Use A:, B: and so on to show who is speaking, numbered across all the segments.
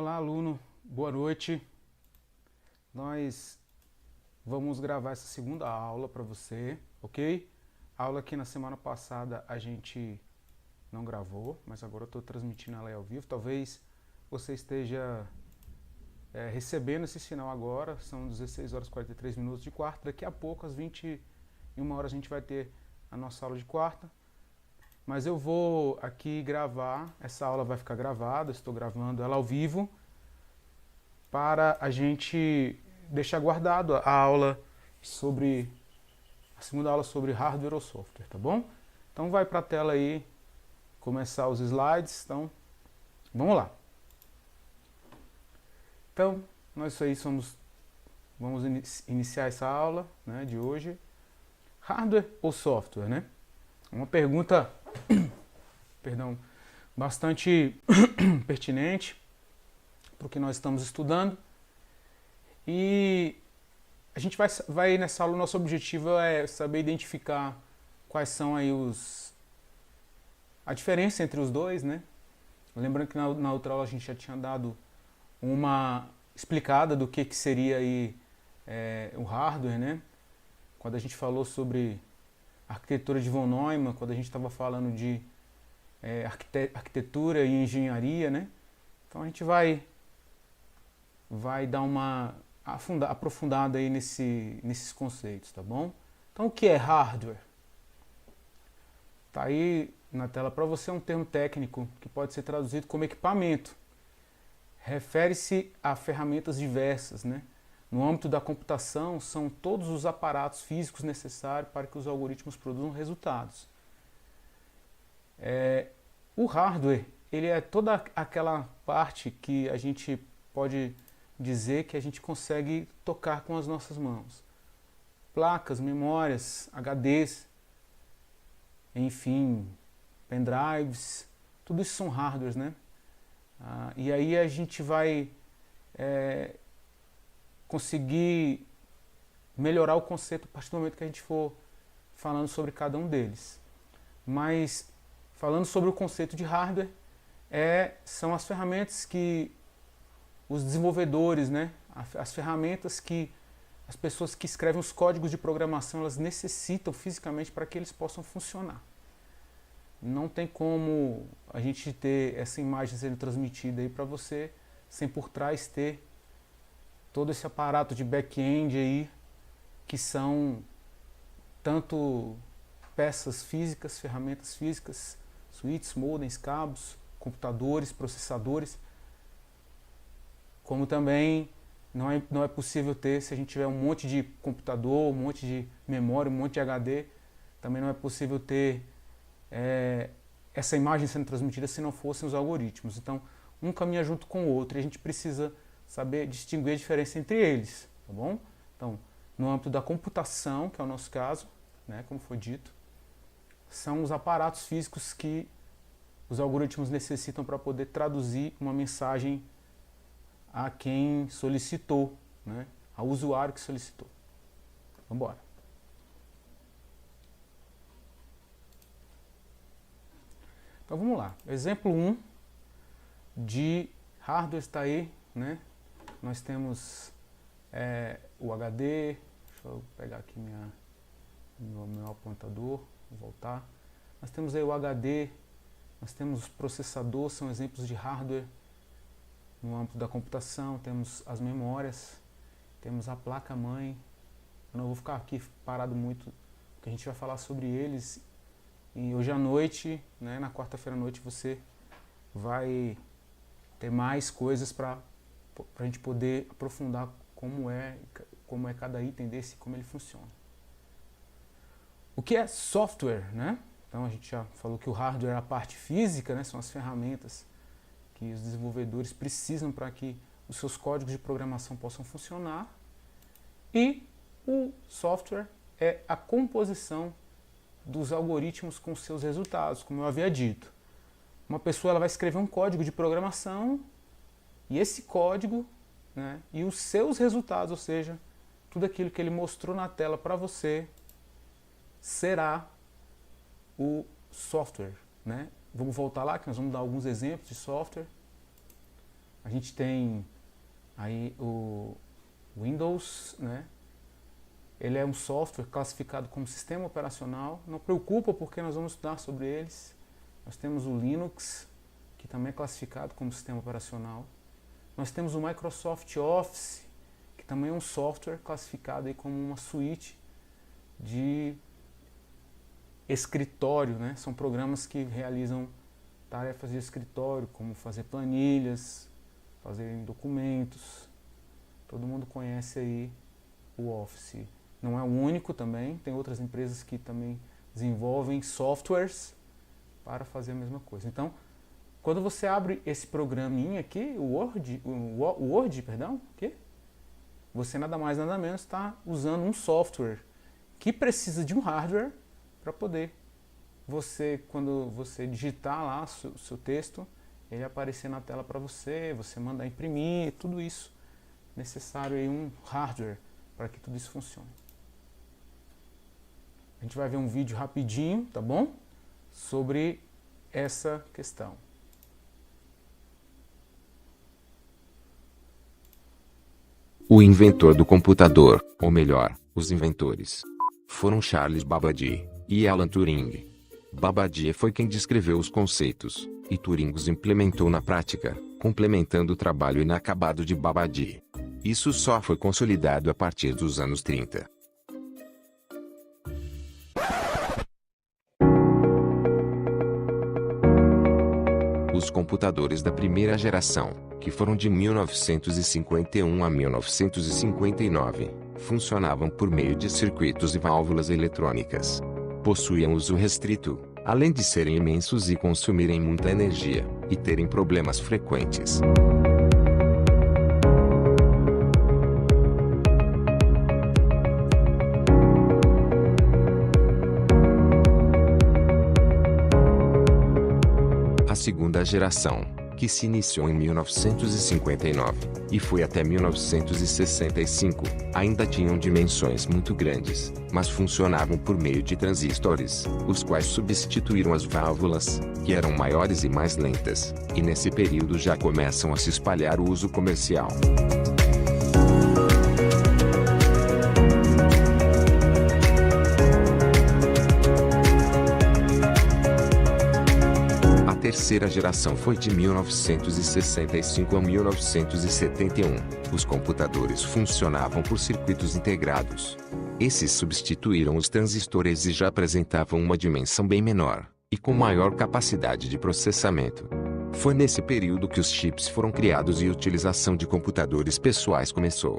A: Olá, aluno, boa noite. Nós vamos gravar essa segunda aula para você, ok? A aula que na semana passada a gente não gravou, mas agora eu estou transmitindo ela aí ao vivo. Talvez você esteja recebendo esse sinal agora, são 16 horas e 43 minutos de quarta. Daqui a pouco, às 21 horas, a gente vai ter a nossa aula de quarta. Mas eu vou aqui gravar, essa aula vai ficar gravada, estou gravando ela ao vivo, para a gente deixar guardado a aula sobre, a segunda aula sobre hardware ou software, tá bom? Então vai para a tela aí, começar os slides, então vamos lá. Então, nós aí vamos iniciar essa aula, né, de hoje. Hardware ou software, né? Uma pergunta, perdão, bastante pertinente para o que nós estamos estudando. E a gente vai nessa aula, o nosso objetivo é saber identificar quais são aí a diferença entre os dois, né? Lembrando que na outra aula a gente já tinha dado uma explicada do que seria aí o hardware, né? Quando a gente falou sobre arquitetura de von Neumann, quando a gente estava falando de arquitetura e engenharia, né? Então a gente vai dar uma aprofundada aí nesses conceitos, tá bom? Então o que é hardware? Tá aí na tela para você um termo técnico que pode ser traduzido como equipamento. Refere-se a ferramentas diversas, né? No âmbito da computação, são todos os aparatos físicos necessários para que os algoritmos produzam resultados. O hardware, ele é toda aquela parte que a gente pode dizer que a gente consegue tocar com as nossas mãos. Placas, memórias, HDs, enfim, pendrives, tudo isso são hardwares, né? E aí a gente vai conseguir melhorar o conceito a partir do momento que a gente for falando sobre cada um deles. Mas, falando sobre o conceito de hardware, são as ferramentas que os desenvolvedores, né, as ferramentas que as pessoas que escrevem os códigos de programação, elas necessitam fisicamente para que eles possam funcionar. Não tem como a gente ter essa imagem sendo transmitida aí para você, sem por trás ter todo esse aparato de back-end aí, que são tanto peças físicas, ferramentas físicas, switches, modems, cabos, computadores, processadores, como também não é possível ter, se a gente tiver um monte de computador, um monte de memória, um monte de HD, também não é possível ter essa imagem sendo transmitida se não fossem os algoritmos. Então, um caminha junto com o outro e a gente precisa saber distinguir a diferença entre eles, tá bom? Então, no âmbito da computação, que é o nosso caso, né, como foi dito, são os aparatos físicos que os algoritmos necessitam para poder traduzir uma mensagem a quem solicitou, né, ao usuário que solicitou. Vamos embora. Então vamos lá. Exemplo 1 de hardware está aí, né? Nós temos o HD, deixa eu pegar aqui meu apontador, vou voltar. Nós temos aí o HD, nós temos os processadores, são exemplos de hardware. No âmbito da computação, temos as memórias, temos a placa-mãe. Eu não vou ficar aqui parado muito, porque a gente vai falar sobre eles. E hoje à noite, né, na quarta-feira à noite, você vai ter mais coisas para a gente poder aprofundar como é cada item desse, como ele funciona. O que é software, né? Então a gente já falou que o hardware é a parte física, né, são as ferramentas que os desenvolvedores precisam para que os seus códigos de programação possam funcionar. E o software é a composição dos algoritmos com seus resultados, como eu havia dito. Uma pessoa ela vai escrever um código de programação e esse código, né, e os seus resultados, ou seja, tudo aquilo que ele mostrou na tela para você, será o software, né? Vamos voltar lá, que nós vamos dar alguns exemplos de software. A gente tem aí o Windows, né? Ele é um software classificado como sistema operacional. Não preocupa, porque nós vamos estudar sobre eles. Nós temos o Linux, que também é classificado como sistema operacional. Nós temos o Microsoft Office, que também é um software classificado aí como uma suíte de escritório, né? São programas que realizam tarefas de escritório, como fazer planilhas, fazer documentos. Todo mundo conhece aí o Office. Não é o único também, tem outras empresas que também desenvolvem softwares para fazer a mesma coisa. Então, quando você abre esse programinha aqui, o Word, aqui, você nada mais nada menos está usando um software que precisa de um hardware para poder quando você digitar lá o seu texto, ele aparecer na tela para você mandar imprimir, tudo isso necessário aí um hardware para que tudo isso funcione. A gente vai ver um vídeo rapidinho, tá bom? Sobre essa questão.
B: O inventor do computador, ou melhor, os inventores, foram Charles Babbage e Alan Turing. Babbage foi quem descreveu os conceitos, e Turing os implementou na prática, complementando o trabalho inacabado de Babbage. Isso só foi consolidado a partir dos anos 30. Os computadores da primeira geração, que foram de 1951 a 1959, funcionavam por meio de circuitos e válvulas eletrônicas. Possuíam uso restrito, além de serem imensos e consumirem muita energia, e terem problemas frequentes. A segunda geração, que se iniciou em 1959 e foi até 1965, ainda tinham dimensões muito grandes, mas funcionavam por meio de transistores, os quais substituíram as válvulas, que eram maiores e mais lentas, e nesse período já começam a se espalhar o uso comercial. A terceira geração foi de 1965 a 1971. Os computadores funcionavam por circuitos integrados. Esses substituíram os transistores e já apresentavam uma dimensão bem menor, e com maior capacidade de processamento. Foi nesse período que os chips foram criados e a utilização de computadores pessoais começou.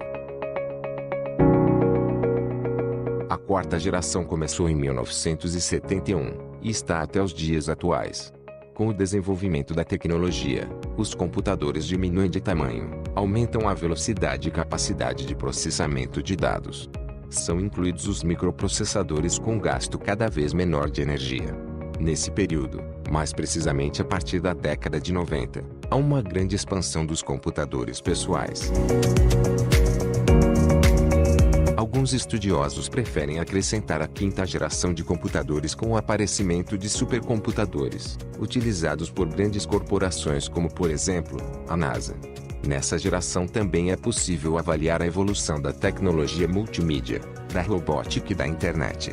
B: A quarta geração começou em 1971, e está até os dias atuais. Com o desenvolvimento da tecnologia, os computadores diminuem de tamanho, aumentam a velocidade e capacidade de processamento de dados. São incluídos os microprocessadores com gasto cada vez menor de energia. Nesse período, mais precisamente a partir da década de 90, há uma grande expansão dos computadores pessoais. Alguns estudiosos preferem acrescentar a quinta geração de computadores com o aparecimento de supercomputadores, utilizados por grandes corporações como, por exemplo, a NASA. Nessa geração também é possível avaliar a evolução da tecnologia multimídia, da robótica e da internet.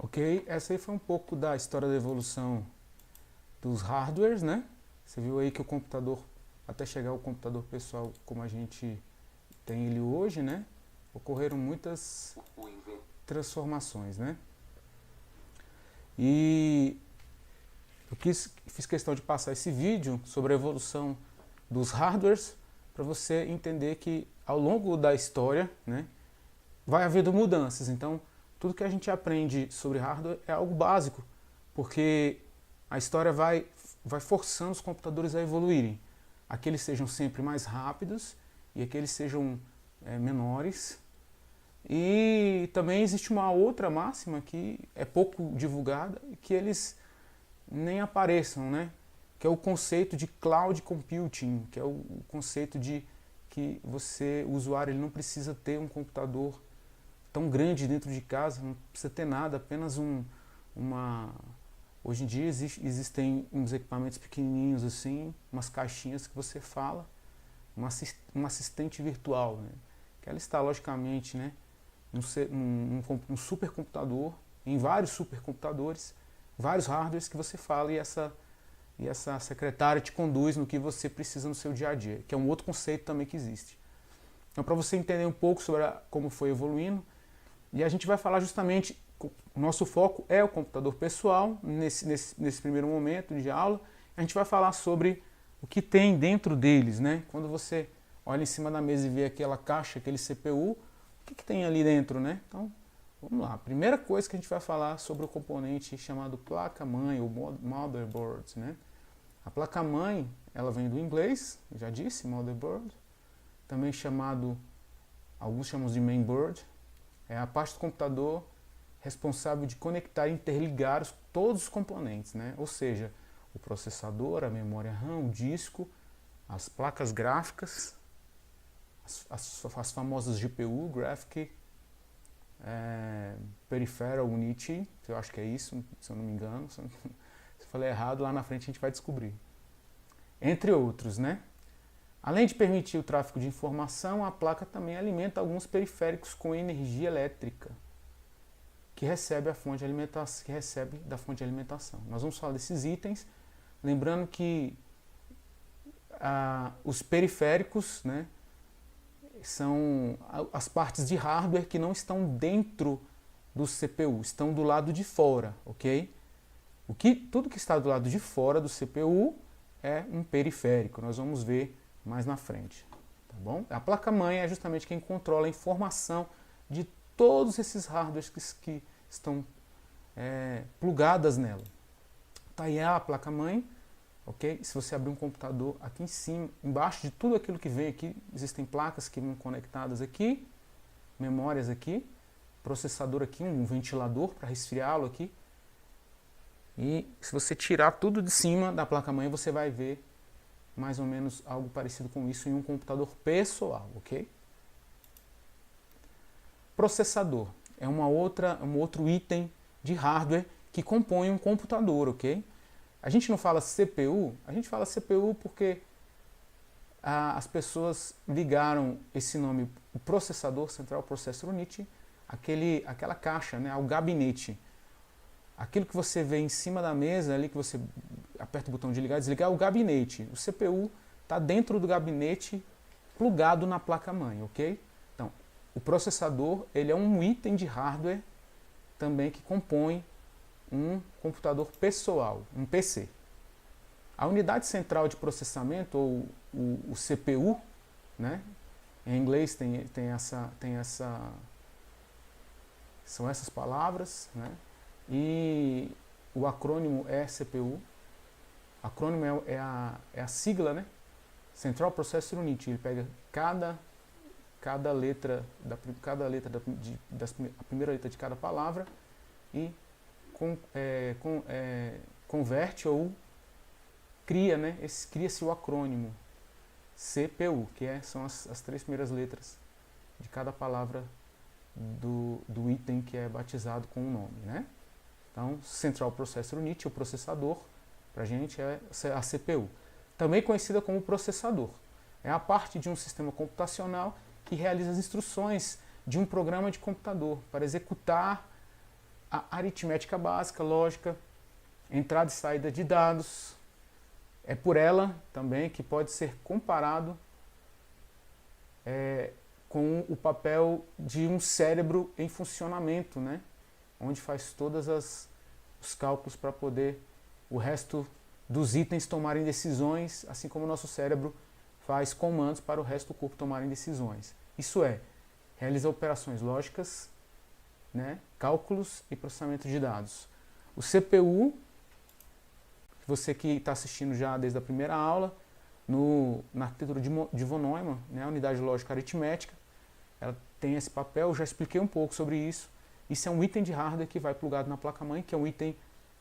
A: Ok, essa aí foi um pouco da história da evolução dos hardwares, né? Você viu aí que o computador, até chegar ao computador pessoal como a gente tem ele hoje, né? Ocorreram muitas transformações, né? E eu fiz questão de passar esse vídeo sobre a evolução dos hardwares para você entender que ao longo da história, né, vai havendo mudanças. Então, tudo que a gente aprende sobre hardware é algo básico, porque a história vai forçando os computadores a evoluírem. A que eles sejam sempre mais rápidos e a que eles sejam menores E também existe uma outra máxima que é pouco divulgada, que eles nem apareçam, né? Que é o conceito de cloud computing, que é o conceito de que você, o usuário, ele não precisa ter um computador tão grande dentro de casa, não precisa ter nada, apenas uma... Hoje em dia existem uns equipamentos pequenininhos assim, umas caixinhas que você fala, um assistente virtual, né? Que ela está, logicamente, né, um supercomputador, em vários supercomputadores, vários hardwares que você fala e essa secretária te conduz no que você precisa no seu dia a dia, que é um outro conceito também que existe. Então, para você entender um pouco sobre como foi evoluindo, e a gente vai falar justamente, o nosso foco é o computador pessoal, nesse primeiro momento de aula, a gente vai falar sobre o que tem dentro deles, né? Quando você olha em cima da mesa e vê aquela caixa, aquele CPU, o que tem ali dentro, né? Então, vamos lá. A primeira coisa que a gente vai falar sobre o componente chamado placa-mãe, ou motherboard, né? A placa-mãe, ela vem do inglês, eu já disse, motherboard, também chamado, alguns chamam de mainboard, é a parte do computador responsável de conectar e interligar todos os componentes, né? Ou seja, o processador, a memória RAM, o disco, as placas gráficas, as famosas GPU, Graphic Peripheral Unit, eu acho que é isso, se eu não me engano. Se eu falei errado, lá na frente a gente vai descobrir. Entre outros, né? Além de permitir o tráfego de informação, a placa também alimenta alguns periféricos com energia elétrica, que recebe da fonte de alimentação. Nós vamos falar desses itens, lembrando que os periféricos, né, são as partes de hardware que não estão dentro do CPU, estão do lado de fora, ok? Tudo que está do lado de fora do CPU é um periférico, nós vamos ver mais na frente, tá bom? A placa-mãe é justamente quem controla a informação de todos esses hardwares que estão plugadas nela. Tá aí a placa-mãe, ok? Se você abrir um computador aqui em cima, embaixo de tudo aquilo que vem aqui, existem placas que vão conectadas aqui, memórias aqui, processador aqui, um ventilador para resfriá-lo aqui. E se você tirar tudo de cima da placa-mãe, você vai ver mais ou menos algo parecido com isso em um computador pessoal, ok? Processador é um outro item de hardware que compõe um computador, ok? A gente não fala CPU, a gente fala CPU porque as pessoas ligaram esse nome, o processador, Central Processor Unit, aquela caixa, né, ao gabinete. Aquilo que você vê em cima da mesa, ali que você aperta o botão de ligar e desligar, é o gabinete. O CPU está dentro do gabinete, plugado na placa-mãe, ok? Então, o processador, ele é um item de hardware também que compõe um computador pessoal, um PC. A unidade central de processamento, ou o CPU, né? Em inglês são essas palavras, né? E o acrônimo é CPU. Acrônimo é a sigla, né? Central Processor Unit. Ele pega cada letra a primeira letra de cada palavra e converte ou cria, né? Cria-se o acrônimo CPU, que são as três primeiras letras de cada palavra do item que é batizado com o nome, né? Então, Central Processor Unit, o processador, para a gente é a CPU. Também conhecida como processador. É a parte de um sistema computacional que realiza as instruções de um programa de computador para executar a aritmética básica, lógica, entrada e saída de dados. É por ela também que pode ser comparado com o papel de um cérebro em funcionamento, né? Onde faz todos os cálculos para poder o resto dos itens tomarem decisões, assim como o nosso cérebro faz comandos para o resto do corpo tomarem decisões. Isso realiza operações lógicas, né, cálculos e processamento de dados. O CPU, você que está assistindo já desde a primeira aula, na arquitetura de von Neumann, né, a unidade lógica aritmética, ela tem esse papel, eu já expliquei um pouco sobre isso. Isso é um item de hardware que vai plugado na placa-mãe, que é um item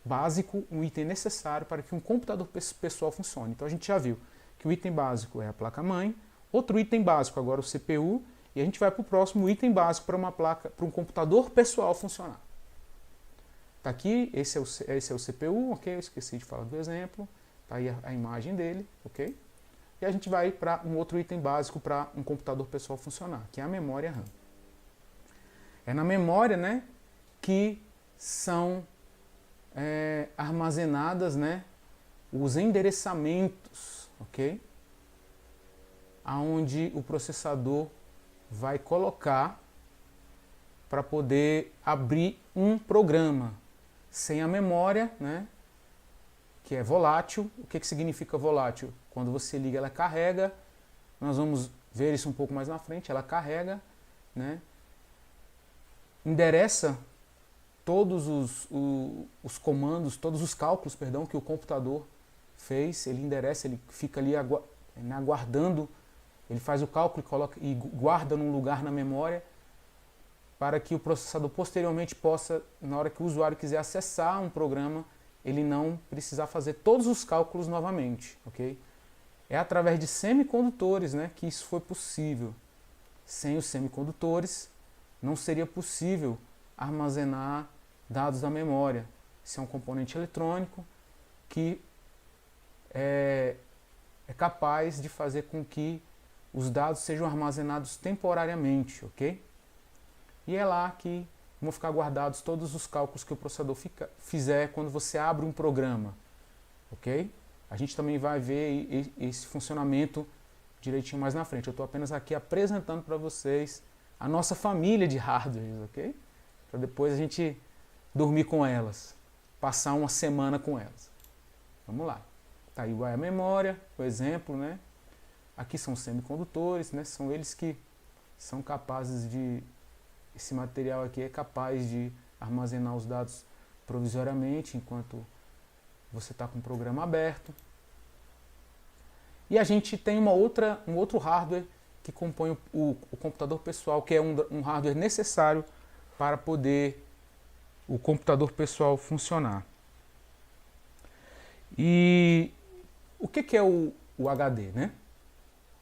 A: básico, um item necessário para que um computador pessoal funcione. Então a gente já viu que o item básico é a placa-mãe, outro item básico agora o CPU, e a gente vai para o próximo item básico para um computador pessoal funcionar. Tá aqui, esse é o CPU, ok? Eu esqueci de falar do exemplo. Tá aí a imagem dele, ok? E a gente vai para um outro item básico para um computador pessoal funcionar, que é a memória RAM. É na memória, né, que são armazenadas, né, os endereçamentos, ok? Aonde o processador vai colocar para poder abrir um programa. Sem a memória, né, que é volátil. O que significa volátil? Quando você liga, ela carrega. Nós vamos ver isso um pouco mais na frente. Ela carrega, né, endereça todos os comandos, todos os cálculos, perdão, que o computador fez. Ele endereça, ele fica ali aguardando. Ele faz o cálculo e guarda num lugar na memória para que o processador posteriormente possa, na hora que o usuário quiser acessar um programa, ele não precisar fazer todos os cálculos novamente, ok? É através de semicondutores, né, que isso foi possível. Sem os semicondutores, não seria possível armazenar dados da memória. Isso é um componente eletrônico que é capaz de fazer com que os dados sejam armazenados temporariamente, ok? E é lá que vão ficar guardados todos os cálculos que o processador fizer quando você abre um programa, ok? A gente também vai ver esse funcionamento direitinho mais na frente. Eu estou apenas aqui apresentando para vocês a nossa família de hardwares, ok? Para depois a gente dormir com elas, passar uma semana com elas. Vamos lá. Tá aí a memória, o exemplo, né? Aqui são os semicondutores, né? São eles que são capazes de... Esse material aqui é capaz de armazenar os dados provisoriamente enquanto você está com o programa aberto. E a gente tem um outro hardware que compõe o computador pessoal, que é um hardware necessário para poder o computador pessoal funcionar. E o que é o HD, né?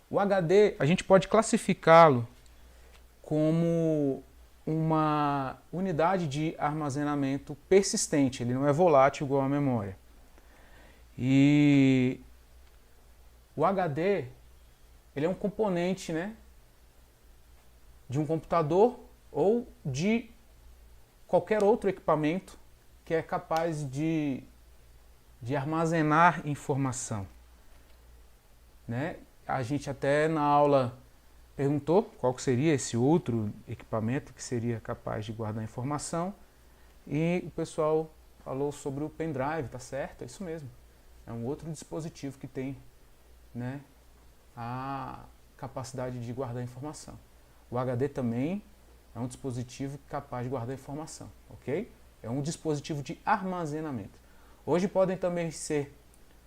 A: O HD, a gente pode classificá-lo como uma unidade de armazenamento persistente, ele não é volátil igual a memória. E o HD, ele é um componente, né, de um computador ou de qualquer outro equipamento que é capaz de armazenar informação, né? A gente até na aula perguntou qual que seria esse outro equipamento que seria capaz de guardar informação e o pessoal falou sobre o pendrive, tá certo? É isso mesmo. É um outro dispositivo que tem, né, a capacidade de guardar informação. O HD também é um dispositivo capaz de guardar informação, ok? É um dispositivo de armazenamento. Hoje podem também ser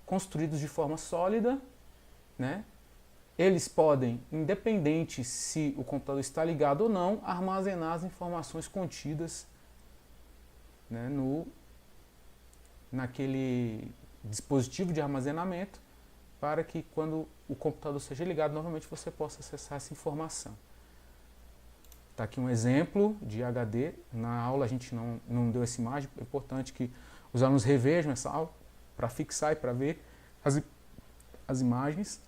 A: construídos de forma sólida, né? Eles podem, independente se o computador está ligado ou não, armazenar as informações contidas, né, naquele dispositivo de armazenamento, para que quando o computador seja ligado novamente você possa acessar essa informação. Está aqui um exemplo de HD. Na aula a gente não deu essa imagem, é importante que os alunos revejam essa aula para fixar e para ver as imagens.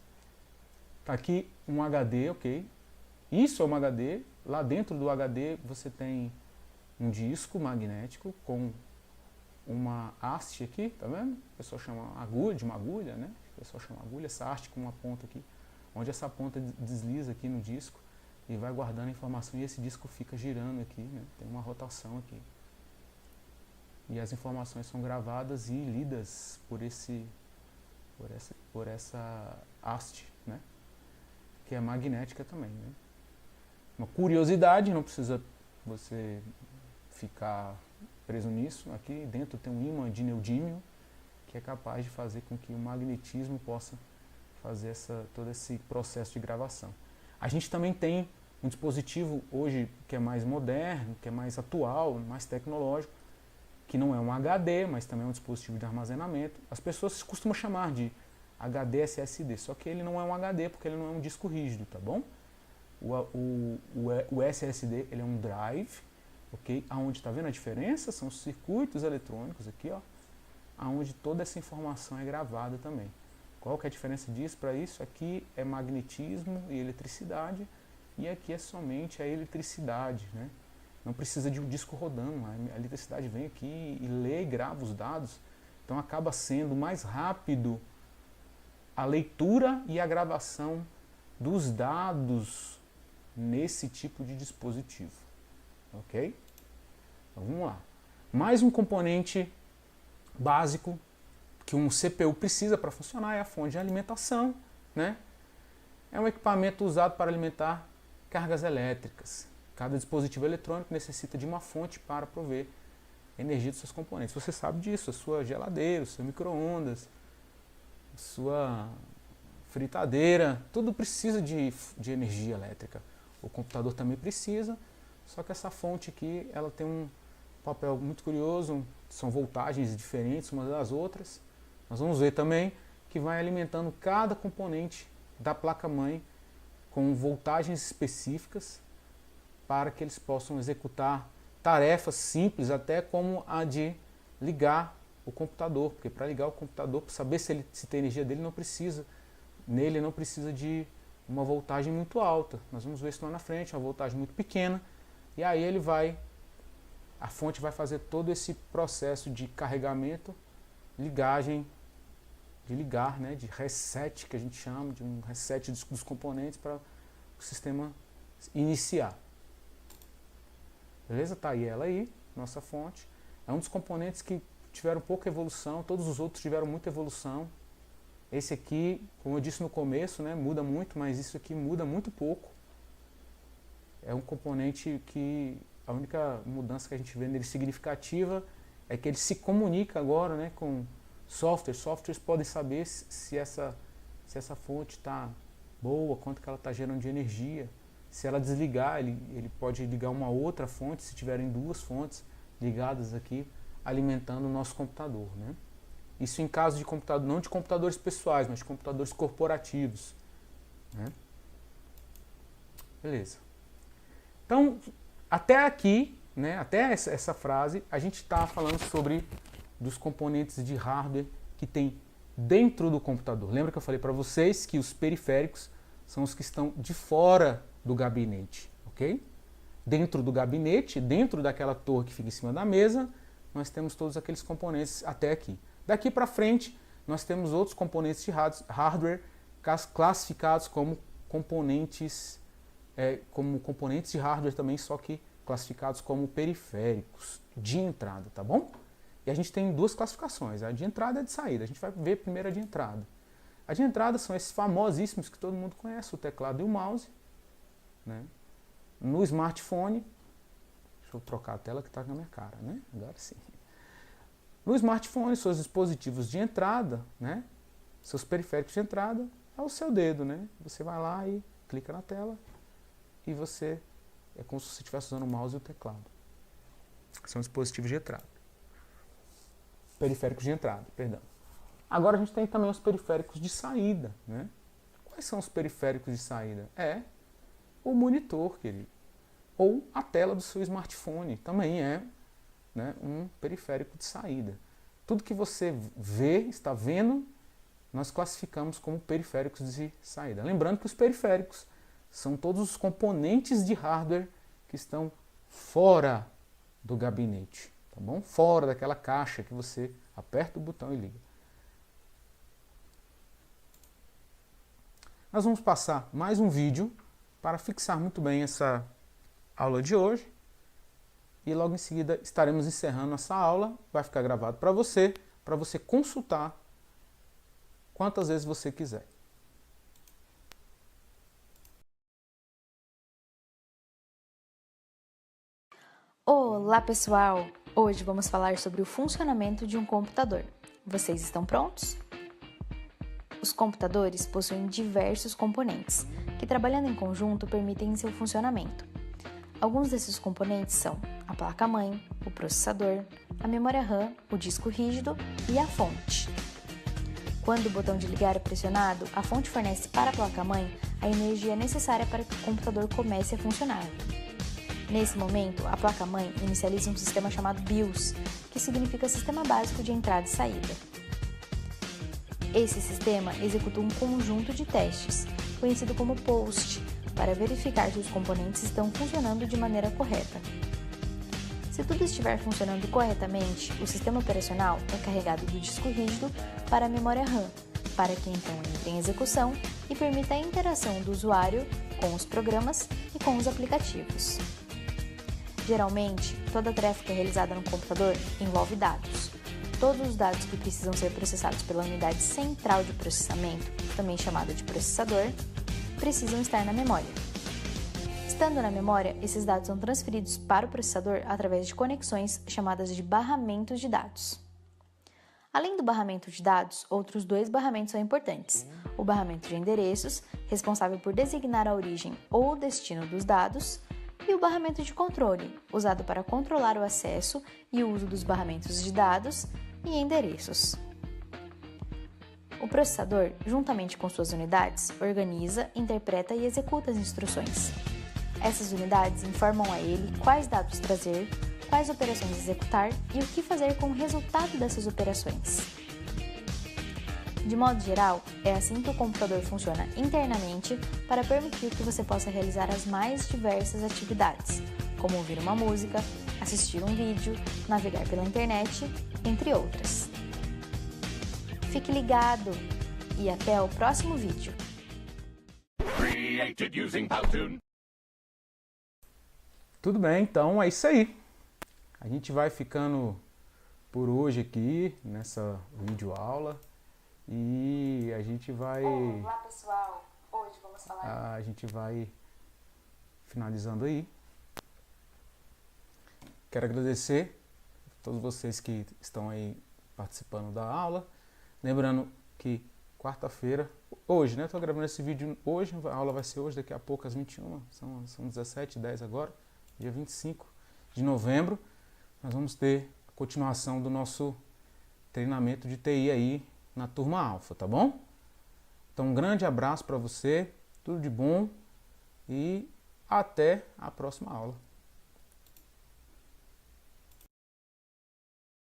A: Está aqui um HD, ok? Isso é um HD. Lá dentro do HD você tem um disco magnético com uma haste aqui, tá vendo? O pessoal chama de uma agulha, né? O pessoal chama agulha, essa haste com uma ponta aqui, onde essa ponta desliza aqui no disco e vai guardando a informação e esse disco fica girando aqui, né? Tem uma rotação aqui. E as informações são gravadas e lidas por essa haste, né? Que é magnética também, né? Uma curiosidade, não precisa você ficar preso nisso. Aqui dentro tem um ímã de neodímio que é capaz de fazer com que o magnetismo possa fazer todo esse processo de gravação. A gente também tem um dispositivo hoje que é mais moderno, que é mais atual, mais tecnológico, que não é um HD, mas também é um dispositivo de armazenamento. As pessoas costumam chamar de HD SSD, só que ele não é um HD porque ele não é um disco rígido, tá bom? O SSD ele é um drive, ok? Aonde está vendo a diferença? São os circuitos eletrônicos aqui, ó, aonde toda essa informação é gravada também. Qual que é a diferença disso para isso? Aqui é magnetismo e eletricidade, e aqui é somente a eletricidade, né? Não precisa de um disco rodando, a eletricidade vem aqui e lê e grava os dados, então acaba sendo mais rápido a leitura e a gravação dos dados nesse tipo de dispositivo, ok? Então vamos lá. Mais um componente básico que um CPU precisa para funcionar é a fonte de alimentação, né? É um equipamento usado para alimentar cargas elétricas. Cada dispositivo eletrônico necessita de uma fonte para prover energia dos seus componentes. Você sabe disso, a sua geladeira, o seu micro-ondas, a sua fritadeira, tudo precisa de energia elétrica. O computador também precisa, só que essa fonte aqui, ela tem um papel muito curioso, são voltagens diferentes umas das outras. Nós vamos ver também que vai alimentando cada componente da placa-mãe com voltagens específicas para que eles possam executar tarefas simples, até como a de ligar o computador, porque para ligar o computador, para saber se tem energia dele, não precisa de uma voltagem muito alta. Nós vamos ver isso lá na frente, uma voltagem muito pequena, e aí a fonte vai fazer todo esse processo de carregamento, ligagem, de ligar, né, de reset, que a gente chama, de um reset dos componentes para o sistema iniciar. Beleza? Tá aí ela aí, nossa fonte. É um dos componentes que tiveram pouca evolução, todos os outros tiveram muita evolução. Esse aqui, como eu disse no começo, né, muda muito, mas isso aqui muda muito pouco. É um componente que a única mudança que a gente vê nele significativa é que ele se comunica agora, né, com softwares. Softwares podem saber se essa fonte está boa, quanto que ela está gerando de energia. Se ela desligar, ele pode ligar uma outra fonte, se tiverem duas fontes ligadas aqui, alimentando o nosso computador, né? Isso em caso de computador, não de computadores pessoais, mas de computadores corporativos, né? Beleza. Então, até aqui, né, até essa frase, a gente está falando sobre dos componentes de hardware que tem dentro do computador. Lembra que eu falei para vocês que os periféricos são os que estão de fora do gabinete, ok? Dentro do gabinete, dentro daquela torre que fica em cima da mesa, nós temos todos aqueles componentes até aqui. Daqui para frente, nós temos outros componentes de hardware classificados como componentes de hardware também, só que classificados como periféricos de entrada, tá bom? E a gente tem duas classificações, a de entrada e a de saída. A gente vai ver primeiro a de entrada. A de entrada são esses famosíssimos que todo mundo conhece, o teclado e o mouse, né? No smartphone, deixa eu trocar a tela que está na minha cara, né? Agora sim. No smartphone, seus dispositivos de entrada, né? Seus periféricos de entrada, é o seu dedo, né? Você vai lá e clica na tela e é como se você estivesse usando o mouse e o teclado. São dispositivos de entrada. Periféricos de entrada, perdão. Agora a gente tem também os periféricos de saída, né? Quais são os periféricos de saída? O monitor, querido, ou a tela do seu smartphone, também é, né, um periférico de saída. Tudo que você está vendo, nós classificamos como periféricos de saída. Lembrando que os periféricos são todos os componentes de hardware que estão fora do gabinete, tá bom? Fora daquela caixa que você aperta o botão e liga. Nós vamos passar mais um vídeo para fixar muito bem essa aula de hoje. E logo em seguida estaremos encerrando essa aula. Vai ficar gravado para você consultar quantas vezes você quiser.
C: Olá pessoal! Hoje vamos falar sobre o funcionamento de um computador. Vocês estão prontos? Os computadores possuem diversos componentes, que trabalhando em conjunto permitem seu funcionamento. Alguns desses componentes são a placa-mãe, o processador, a memória RAM, o disco rígido e a fonte. Quando o botão de ligar é pressionado, a fonte fornece para a placa-mãe a energia necessária para que o computador comece a funcionar. Nesse momento, a placa-mãe inicializa um sistema chamado BIOS, que significa Sistema Básico de Entrada e Saída. Esse sistema executa um conjunto de testes, conhecido como POST, para verificar se os componentes estão funcionando de maneira correta. Se tudo estiver funcionando corretamente, o sistema operacional é carregado do disco rígido para a memória RAM, para que então entre em execução e permita a interação do usuário com os programas e com os aplicativos. Geralmente, toda tarefa que é realizada no computador envolve dados. Todos os dados que precisam ser processados pela unidade central de processamento, também chamada de processador, precisam estar na memória. Estando na memória, esses dados são transferidos para o processador através de conexões chamadas de barramentos de dados. Além do barramento de dados, outros dois barramentos são importantes. O barramento de endereços, responsável por designar a origem ou o destino dos dados, e o barramento de controle, usado para controlar o acesso e o uso dos barramentos de dados e endereços. O processador, juntamente com suas unidades, organiza, interpreta e executa as instruções. Essas unidades informam a ele quais dados trazer, quais operações executar e o que fazer com o resultado dessas operações. De modo geral, é assim que o computador funciona internamente para permitir que você possa realizar as mais diversas atividades, como ouvir uma música, assistir um vídeo, navegar pela internet, entre outras. Fique ligado e até o próximo vídeo.
A: Tudo bem, então é isso aí. A gente vai ficando por hoje aqui nessa videoaula e a gente vai...
C: Olá pessoal, hoje vamos falar...
A: A gente vai finalizando aí. Quero agradecer a todos vocês que estão aí participando da aula. Lembrando que quarta-feira, hoje, né? Estou gravando esse vídeo hoje, a aula vai ser hoje, daqui a pouco às 21, são 17h10 agora, dia 25 de novembro. Nós vamos ter a continuação do nosso treinamento de TI aí na turma Alfa, tá bom? Então um grande abraço para você, tudo de bom e até a próxima aula.